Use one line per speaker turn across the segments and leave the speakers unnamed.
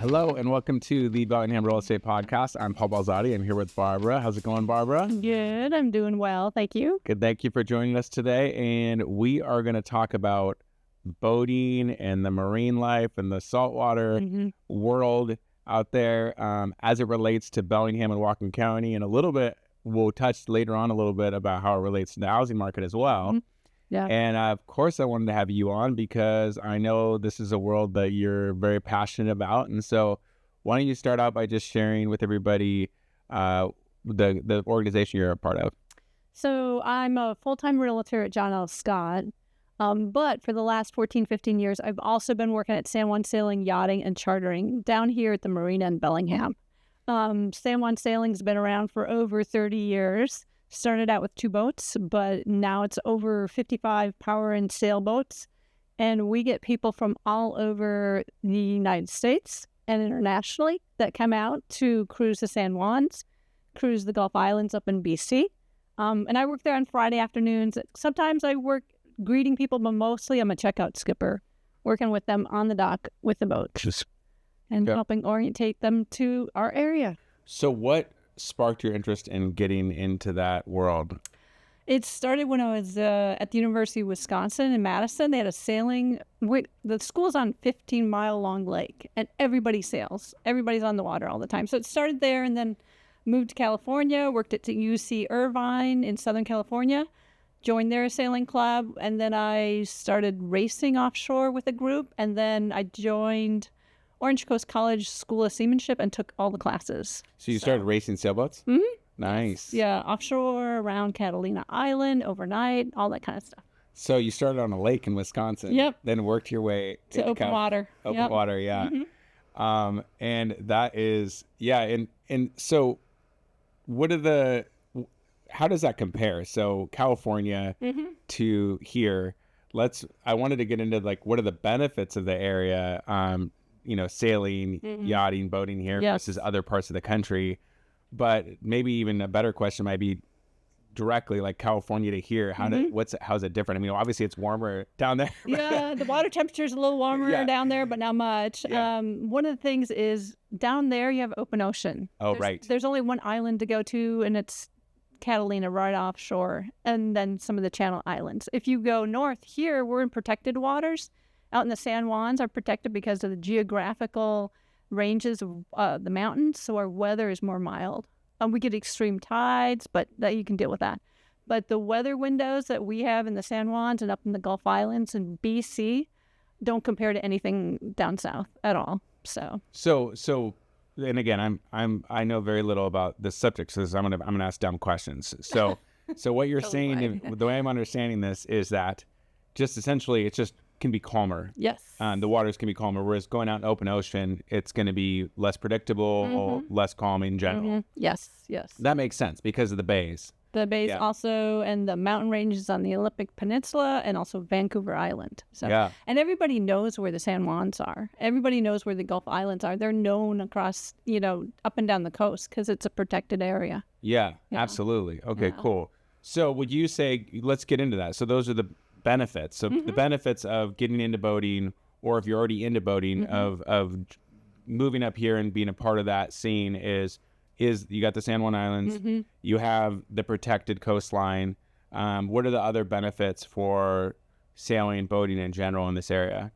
Hello and welcome to the Bellingham Real Estate Podcast. I'm Paul Balzotti. I'm here with Barbara. How's it going, Barbara?
Good. I'm doing well. Thank you.
Good. Thank you for joining us today. And we are going to talk about boating and the marine life and the saltwater world out there as it relates to Bellingham and Whatcom County. And a little bit, we'll touch later on a little bit about how it relates to the housing market as well.
Yeah.
And of course, I wanted to have you on because I know this is a world that you're very passionate about. And so why don't you start out by just sharing with everybody the organization you're a part of?
So I'm a full-time realtor at John L. Scott. But for the last 14, 15 years, I've also been working at San Juan Sailing, Yachting, and Chartering down here at the marina in Bellingham. San Juan Sailing's been around for over 30 years. Started out with 2 boats, but now it's over 55 power and sailboats. And we get people from all over the United States and internationally that come out to cruise the San Juans, cruise the Gulf Islands up in BC. And I work there on Friday afternoons. Sometimes I work greeting people, but mostly I'm a checkout skipper, working with them on the dock with the boats and helping orientate them to our area.
So what sparked your interest in getting into that world?
It started when I was at the University of Wisconsin in Madison. They had a sailing. The school's on 15-mile long lake, and everybody sails. Everybody's on the water all the time. So it started there, and then moved to California, worked at UC Irvine in Southern California, joined their sailing club, and then I started racing offshore with a group, and then I joined Orange Coast College School of Seamanship and took all the classes.
So you started racing sailboats?
Mm-hmm.
Nice.
Yeah, offshore, around Catalina Island, overnight, all that kind of stuff.
So you started on a lake in Wisconsin.
Yep.
Then worked your way
to open water.
Open water, yeah. Mm-hmm. And that is, and so how does that compare? So California to here, I wanted to get into like, what are the benefits of the area? Sailing, yachting, boating here versus other parts of the country. But maybe even a better question might be directly like California to here. How's it different? I mean, obviously it's warmer down there.
Yeah, the water temperature is a little warmer down there, but not much.
Yeah.
One of the things is down there you have open ocean.
Right.
There's only one island to go to, and it's Catalina right offshore, and then some of the Channel Islands. If you go north here, we're in protected waters. Out in the San Juans are protected because of the geographical ranges of the mountains, so our weather is more mild. We get extreme tides, but that you can deal with that. But the weather windows that we have in the San Juans and up in the Gulf Islands and BC don't compare to anything down south at all. So and again, I know very little about this subject, so I'm gonna ask dumb questions. So what you're saying, the way I'm understanding this is that just essentially it's just can be calmer. Yes.
The waters can be calmer, whereas going out in open ocean, it's going to be less predictable, less calm in general.
Yes.
That makes sense because of the bays.
The bays also, and the mountain ranges on the Olympic Peninsula, and also Vancouver Island. So, and everybody knows where the San Juans are. Everybody knows where the Gulf Islands are. They're known across, up and down the coast because it's a protected area.
Yeah, absolutely. Okay, cool. So would you say, let's get into that. So those are the benefits. So the benefits of getting into boating, or if you're already into boating, of moving up here and being a part of that scene is you got the San Juan Islands, you have the protected coastline. What are the other benefits for sailing, boating in general in this area?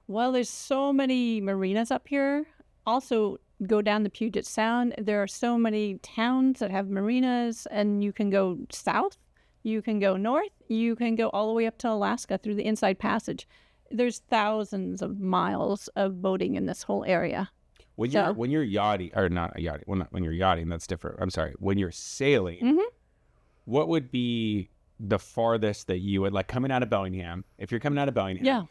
Well, there's so many marinas up here. Also, go down the Puget Sound. There are so many towns that have marinas, and you can go south. You can go north. You can go all the way up to Alaska through the Inside Passage. There's thousands of miles of boating in this whole area.
When you're yachting, or not yachting, when you're yachting, that's different. I'm sorry. When you're sailing, what would be the farthest that you would, like, coming out of Bellingham? If you're coming out of Bellingham,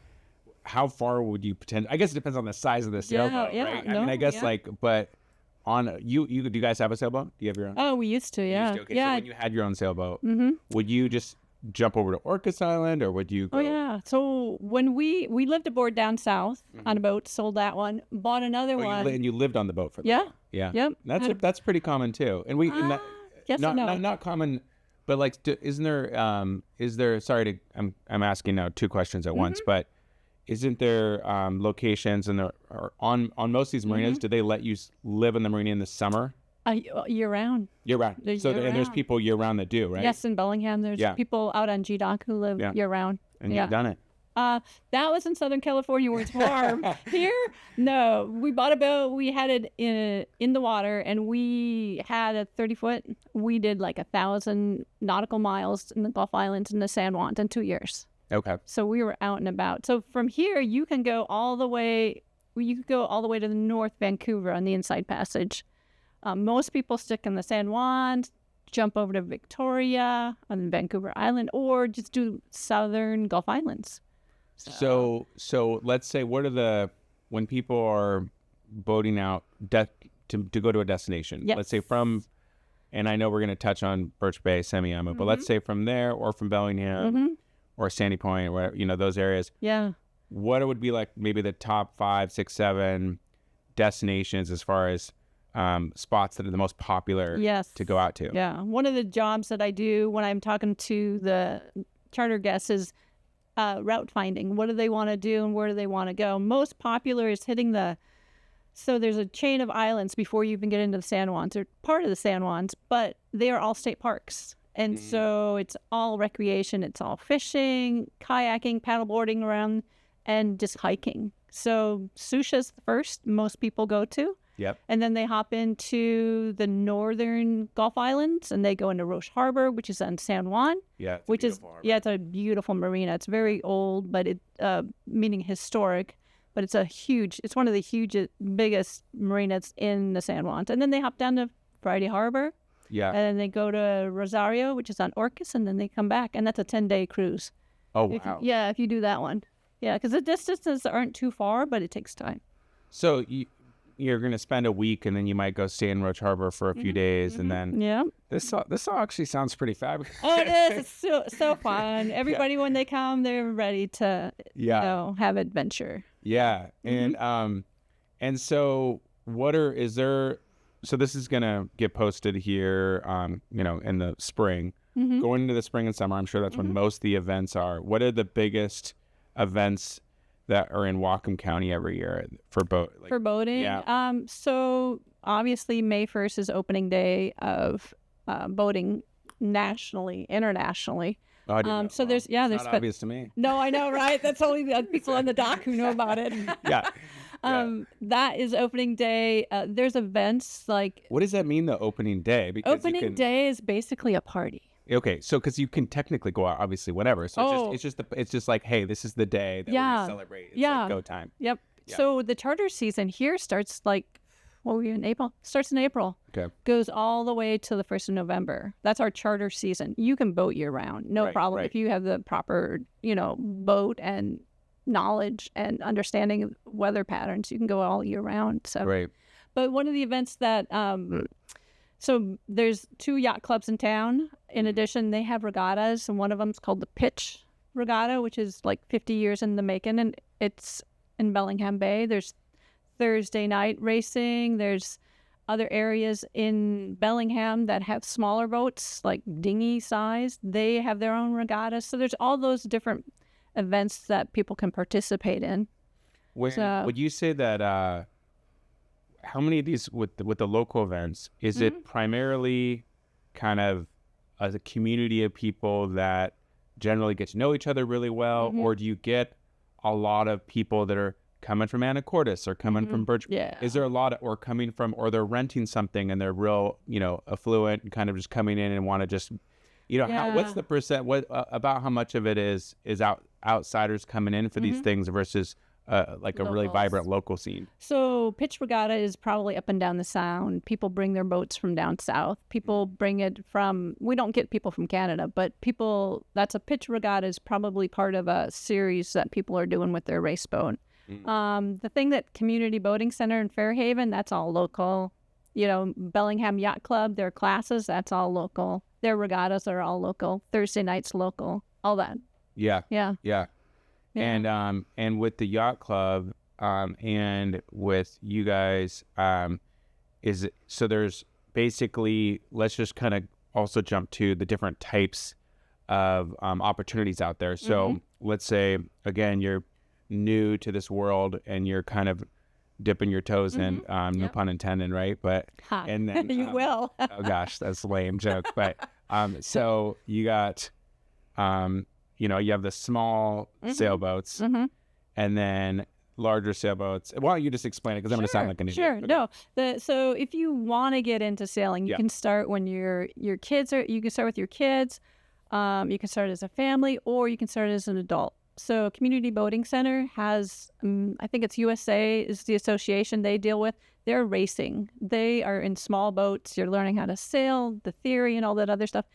how far would you I guess it depends on the size of the sailboat, right? I mean, I guess but on do you guys have a sailboat? Do you have your own?
Oh, we used to, yeah.
Okay, so when you had your own sailboat, would you just jump over to Orcas Island, or would you go?
Oh, yeah. So when we lived aboard down south on a boat, sold that one, bought another one.
And you lived on the boat for that?
Yeah.
Yep. That's pretty common too. And not common, but like, is there, sorry I'm asking now 2 questions at once, but isn't there locations or on most of these marinas? Do they let you live in the marina in the summer?
Year round.
Year round. So and there's people year round that do, right?
Yes, in Bellingham, there's people out on GDoc who live year round.
And you've done it.
That was in Southern California where it's warm. Here, no. We bought a boat. We had it in the water, and we had a 30-foot. We did like 1,000 nautical miles in the Gulf Islands and the San Juan in 2 years.
Okay.
So we were out and about. So from here, you can go all the way. You could go all the way to the North Vancouver on the Inside Passage. Most people stick in the San Juan, jump over to Victoria on Vancouver Island, or just do Southern Gulf Islands.
So let's say, when people are boating out to go to a destination, let's say and I know we're going to touch on Birch Bay, Semiahmoo, but let's say from there or from Bellingham or Sandy Point, or whatever, those areas.
Yeah.
What it would be like maybe the top 5, 6, 7 destinations as far as spots that are the most popular to go out to.
Yeah. One of the jobs that I do when I'm talking to the charter guests is route finding. What do they want to do and where do they want to go? Most popular is hitting so there's a chain of islands before you even get into the San Juans. They're part of the San Juans, but they are all state parks. And so it's all recreation. It's all fishing, kayaking, paddleboarding around, and just hiking. So Susha's the first most people go to.
Yep.
And then they hop into the northern Gulf Islands, and they go into Roche Harbor, which is on San Juan.
Yeah,
it's a beautiful marina. It's very old, but meaning historic. But it's one of the biggest marinas in the San Juan. And then they hop down to Friday Harbor.
Yeah.
And then they go to Rosario, which is on Orcas, and then they come back, and that's a 10-day cruise.
Oh, wow.
If you do that one. Yeah, because the distances aren't too far, but it takes time.
So you're going to spend a week, and then you might go stay in Roche Harbor for a few days, and then this all actually sounds pretty fabulous.
Oh, it is. It's so fun. Everybody when they come, they're ready to have adventure.
Yeah, and so so this is going to get posted here, in the spring. Going into the spring and summer, I'm sure that's when most of the events are. What are the biggest events that are in Whatcom County every year for boating?
Yeah. So obviously May 1st is opening day of boating nationally, internationally.
Oh, I didn't know.
So there's
not obvious to me.
No, I know, right? That's only the people on the dock who know about it.
Yeah.
That is opening day. There's events like.
What does that mean, the opening day? Because
opening day is basically a party.
Okay, so because you can technically go out, obviously, whenever. So it's just like, hey, this is the day that we're gonna celebrate. It's like go time.
Yep. Yeah. So the charter season here starts in April. Starts in April.
Okay.
Goes all the way to the 1st of November. That's our charter season. You can boat year round, no problem. If you have the proper, boat and knowledge and understanding of weather patterns, you can go all year round. So.
Right.
But one of the events that. So there's 2 yacht clubs in town. In addition, they have regattas, and one of them is called the Pitch Regatta, which is like 50 years in the making, and it's in Bellingham Bay. There's Thursday night racing. There's other areas in Bellingham that have smaller boats, like dinghy size. They have their own regattas. So there's all those different events that people can participate in.
Would you say that... how many of these with the local events is it primarily kind of as a community of people that generally get to know each other really well, or do you get a lot of people that are coming from Anacortes or coming from Birch?
Yeah.
Is there a lot or coming from, or they're renting something and they're real, affluent and kind of just coming in and want to just, what's the percent? What about how much of it is outsiders coming in for these things versus like a really vibrant local scene? So
Pitch Regatta is probably up and down the Sound. People bring their boats from down south. People bring it from, we don't get people from Canada, but that's a Pitch Regatta is probably part of a series that people are doing with their race boat. The thing that Community Boating Center in Fairhaven, that's all local. Bellingham Yacht Club, their classes, that's all local. Their regattas are all local. Thursday nights local, all that.
Yeah.
Yeah.
Yeah. And with the yacht club, and with you guys, there's basically, let's just kind of also jump to the different types of opportunities out there. So let's say again, you're new to this world and you're kind of dipping your toes in, no pun intended, right? But and then
you will.
oh gosh, that's a lame joke. But so you got you have the small sailboats and then larger sailboats. Why don't you just explain it? Because I'm going to sound like an idiot.
Sure.
Okay.
No. So if you want to get into sailing, you can start when your kids are. You can start with your kids. You can start as a family, or you can start as an adult. So Community Boating Center has, I think it's USA is the association they deal with. They're racing. They are in small boats. You're learning how to sail, the theory, and all that other stuff.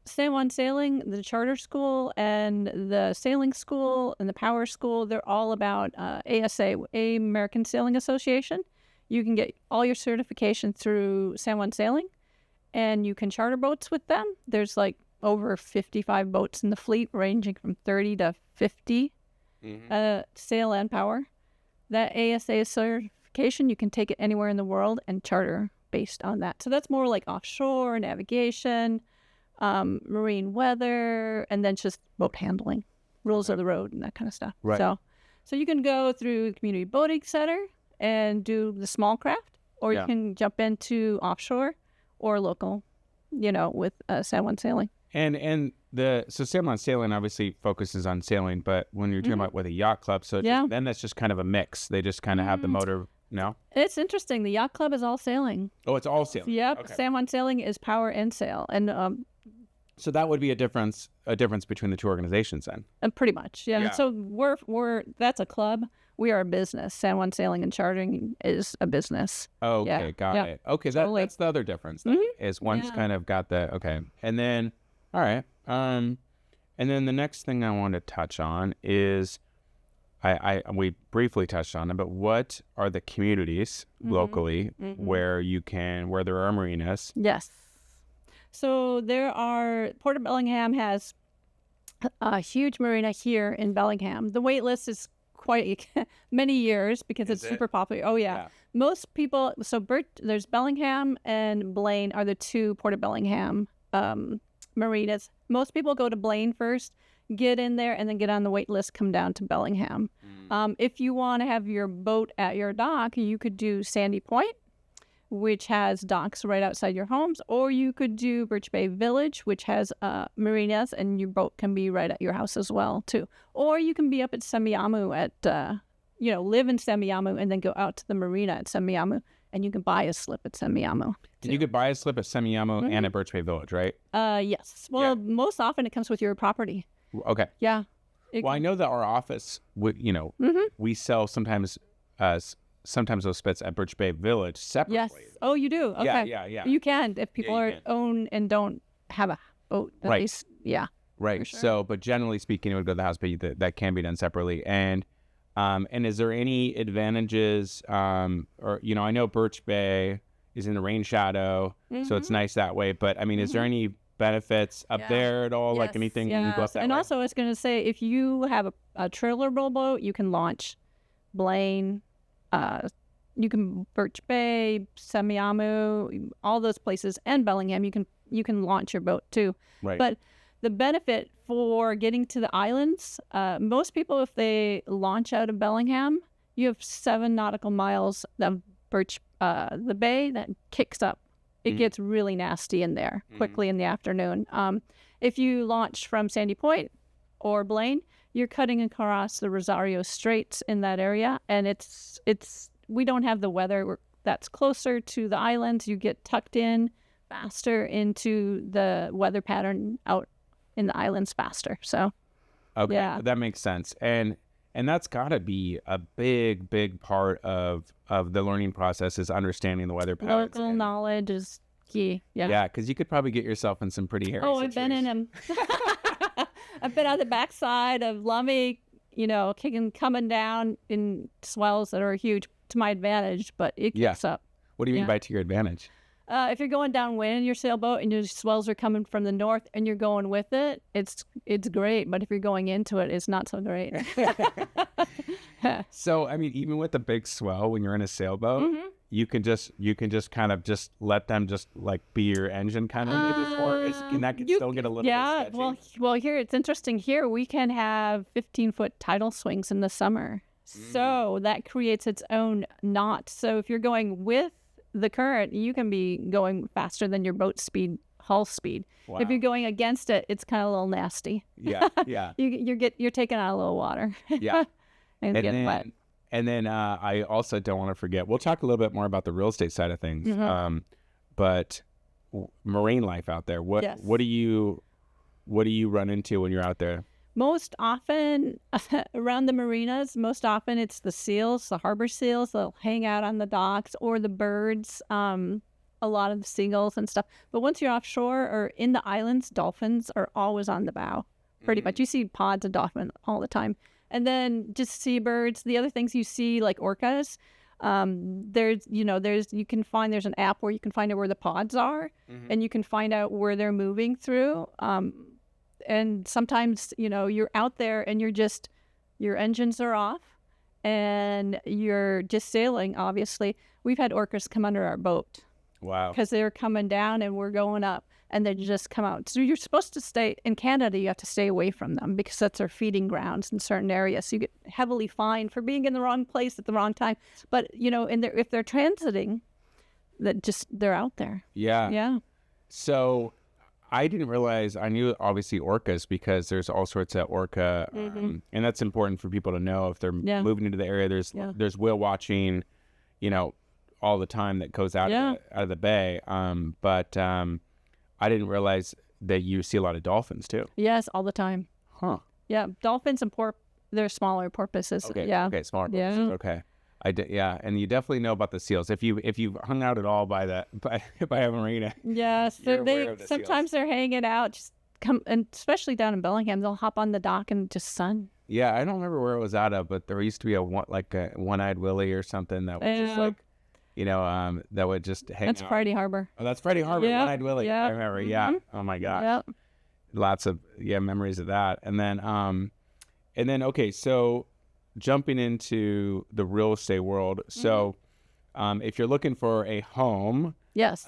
San Juan Sailing, the charter school, and the sailing school, and the power school, they're all about ASA, American Sailing Association. You can get all your certification through San Juan Sailing, and you can charter boats with them. There's like over 55 boats in the fleet, ranging from 30 to 50 sail and power. That ASA certification, you can take it anywhere in the world and charter based on that. So that's more like offshore navigation, marine weather, and then just boat handling, rules of the road, and that kind of stuff.
Right.
So you can go through Community Boating Center and do the small craft, or you can jump into offshore or local, with San Juan Sailing.
And so San Juan Sailing obviously focuses on sailing, but when you're talking about with a yacht club, so then that's just kind of a mix. They just kind of have the motor. No,
it's interesting. The yacht club is all sailing.
Oh, it's all sailing.
Yep.
Okay.
San Juan Sailing is power and sail, and
so that would be a difference between the two organizations then.
Pretty much, yeah. So we're that's a club. We are a business. San Juan Sailing and Chartering is a business.
Okay, got it. Okay, that's the other difference. Then, is one's kind of got the and then all right, and then the next thing I want to touch on is we briefly touched on it, but what are the communities locally where there are marinas?
Yes. So Port of Bellingham has a huge marina here in Bellingham. The wait list is quite many years because it's super popular. Oh, yeah. Most people, there's Bellingham and Blaine are the two Port of Bellingham marinas. Most people go to Blaine first, get in there, and then get on the wait list, come down to Bellingham. If you want to have your boat at your dock, you could do Sandy Point, which has docks right outside your homes, or you could do Birch Bay Village, which has marinas, and your boat can be right at your house as well, too. Or you can be up at Semiahmoo live in Semiahmoo and then go out to the marina at Semiahmoo, and you can buy a slip at Semiahmoo.
And you could buy a slip at Semiahmoo and at Birch Bay Village, right?
Yes. Well, most often it comes with your property.
Okay.
Yeah.
Well, I know that our office, we sell sometimes those spits at Birch Bay Village separately.
Yes. Oh, you do? Okay.
Yeah.
You can if people own and don't have a boat.
Right.
Least, yeah.
Right.
Sure.
So, but generally speaking, it would go to the house, but that can be done separately. And is there any advantages? I know Birch Bay is in the rain shadow, so it's nice that way. But I mean, is there any benefits up there at all? Like anything you can go up that way?
Also, I was going to say, if you have a trailer boat, you can launch Blaine. You can Birch Bay, Semiahmoo, all those places, and Bellingham. You can launch your boat too.
Right.
But the benefit for getting to the islands, most people, if they launch out of Bellingham, you have 7 nautical miles of the bay that kicks up. It gets really nasty in there quickly in the afternoon. If you launch from Sandy Point or Blaine, you're cutting across the Rosario Straits in that area, and we don't have the weather that's closer to the islands. You get tucked in faster into the weather pattern out in the islands faster. So,
that makes sense, and that's got to be a big part of the learning process is understanding the weather patterns.
Local knowledge is key.
Yeah, because you could probably get yourself in some pretty hairy situations.
I've been in them. I've been on the backside of Lummi, coming down in swells that are huge to my advantage, but it kicks up.
What do you mean by to your advantage?
If you're going downwind in your sailboat and your swells are coming from the north and you're going with it, it's great. But if you're going into it, it's not so great.
So, I mean, even with the big swell, when you're in a sailboat, you can just kind of just let them just like be your engine kind of maybe for it, and that can still get a little bit sketchy.
Well, here it's interesting. Here we can have 15-foot tidal swings in the summer, so that creates its own knot. So if you're going with the current, you can be going faster than your boat speed, hull speed.
Wow.
If you're going against it, it's kind of a little nasty.
Yeah.
You're taking out a little water.
Yeah.
and getting wet.
And then I also don't want to forget, we'll talk a little bit more about the real estate side of things, but marine life out there. What do you run into when you're out there?
Most often around the marinas, it's the seals, the harbor seals. They'll hang out on the docks, or the birds, a lot of the seagulls and stuff. But once you're offshore or in the islands, dolphins are always on the bow, pretty much. You see pods of dolphin all the time. And then just seabirds. The other things you see, like orcas, there's an app where you can find out where the pods are, and you can find out where they're moving through. And sometimes, you're out there and your engines are off and you're just sailing, obviously. We've had orcas come under our boat.
Wow.
Because they're coming down and we're going up, and they just come out. So you're supposed to stay, in Canada, you have to stay away from them because that's their feeding grounds in certain areas. So you get heavily fined for being in the wrong place at the wrong time. But, if they're transiting, they're out there.
Yeah.
Yeah.
So I didn't realize, I knew obviously orcas because there's all sorts of orca, and that's important for people to know if they're moving into the area. There's whale watching, all the time that goes out of the bay. But I didn't realize that you see a lot of dolphins too.
Yes, all the time.
Huh.
Yeah, dolphins and they're smaller porpoises.
Okay.
Yeah.
Okay, smaller porpoises. Okay. And you definitely know about the seals. If you've hung out at all by a marina.
Yes, sometimes they're hanging out. Just come, and especially down in Bellingham, they'll hop on the dock and just sun.
Yeah, I don't remember where it was out of, but there used to be a one-eyed Willie or something that was just like, that would just hang out.
That's Friday Harbor.
Oh, that's Friday Harbor, One-Eyed Willie.
Yep.
I remember, yeah. Oh my gosh.
Yep.
Lots of memories of that. And then okay, so jumping into the real estate world. So if you're looking for a home,
yes.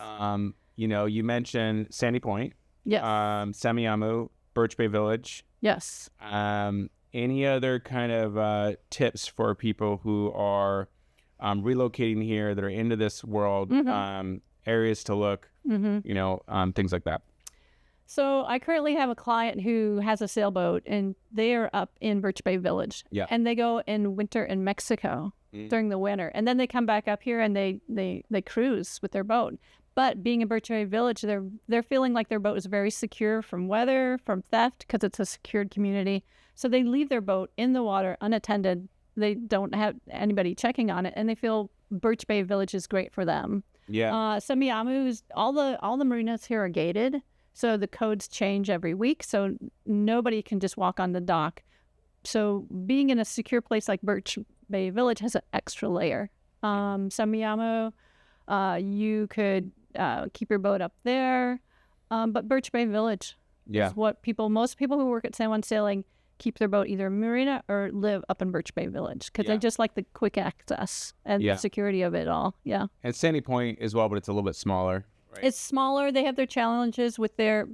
You mentioned Sandy Point.
Yes.
Semiahmoo, Birch Bay Village.
Yes.
Any other kind of tips for people who are relocating here that are into this world, areas to look, things like that?
So I currently have a client who has a sailboat, and they are up in Birch Bay Village. Yeah. And they go in winter in Mexico during the winter, and then they come back up here and they cruise with their boat. But being in Birch Bay Village, they're feeling like their boat is very secure from weather, from theft, because it's a secured community. So they leave their boat in the water unattended. They don't have anybody checking on it, and they feel Birch Bay Village is great for them.
Yeah.
Semiahmoo, all the marinas here are gated, so the codes change every week. So nobody can just walk on the dock. So being in a secure place like Birch Bay Village has an extra layer. Semiahmoo, you could keep your boat up there, but Birch Bay Village is what most people who work at San Juan Sailing keep their boat either in Marina or live up in Birch Bay Village because they just like the quick access and the security of it all. Yeah. And
Sandy Point as well, but it's a little bit smaller. Right?
It's smaller. They have their challenges with their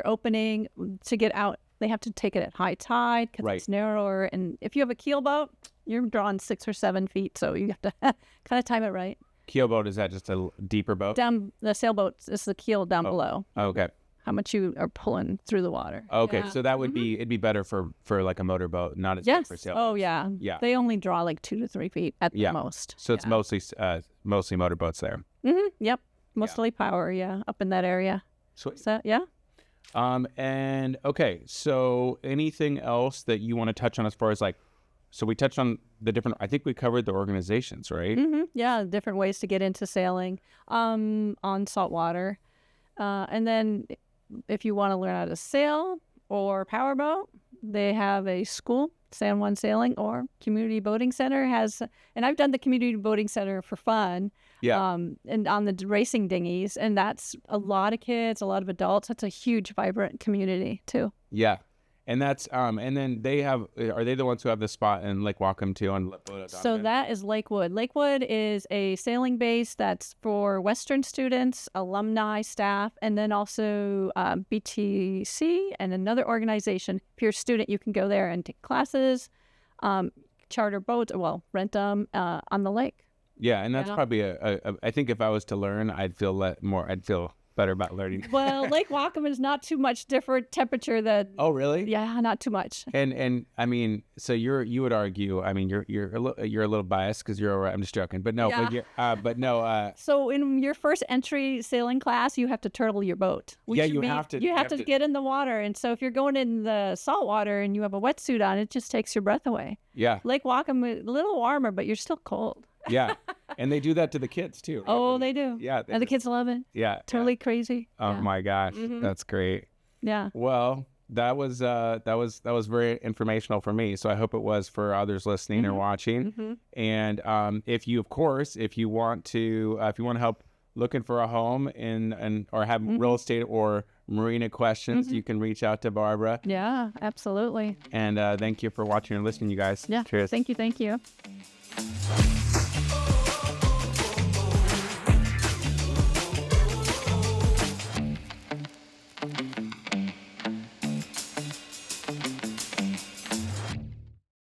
opening to get out. They have to take it at high tide because it's narrower. And if you have a keel boat, you're drawing 6 or 7 feet. So you have to kind of time it right.
Keel boat, is that just a deeper boat?
Down the sailboat is the keel down below.
Oh, okay.
How much you are pulling through the water.
Okay, so that would it'd be better for like a motorboat, not as big for sailboats.
Oh yeah. Yeah. They only draw like 2 to 3 feet at the most.
So it's mostly motorboats there.
Yep. Mostly power, up in that area.
Sweet.
So
and okay, so anything else that you want to touch on as far as so we touched on the different, I think we covered the organizations, right?
Yeah, different ways to get into sailing on saltwater. And then if you want to learn how to sail or powerboat, they have a school, San Juan Sailing or Community Boating Center has, and I've done the Community Boating Center for fun. Yeah. And on the racing dinghies, and that's a lot of kids, a lot of adults. That's a huge, vibrant community too.
Yeah. And that's and then are they the ones who have the spot in Lake Whatcom too on
So that is Lakewood. Lakewood is a sailing base that's for Western students, alumni, staff, and then also BTC and another organization. If you're a student, you can go there and take classes, charter boats, rent them on the lake.
Yeah, and that's probably I think if I was to learn, I'd feel better about learning.
Well, Lake Whatcom is not too much different temperature than.
Oh, really?
Yeah, not too much.
And I mean, so you would argue. I mean, you're a little biased because you're. I'm just joking, but no, but no.
So in your first entry sailing class, you have to turtle your boat.
You have to.
You have to get in the water, and so if you're going in the salt water and you have a wetsuit on, it just takes your breath away.
Yeah.
Lake Whatcom, a little warmer, but you're still cold.
Yeah, and they do that to the kids too. Right?
Oh, they do.
Yeah,
and the kids love it.
Yeah,
totally crazy.
Oh my gosh, that's great.
Yeah.
Well, that was very informational for me. So I hope it was for others listening or watching. And if you want to help looking for a home or have real estate or marina questions, you can reach out to Barbara.
Yeah, absolutely.
And thank you for watching and listening, you guys.
Yeah.
Cheers.
Thank you.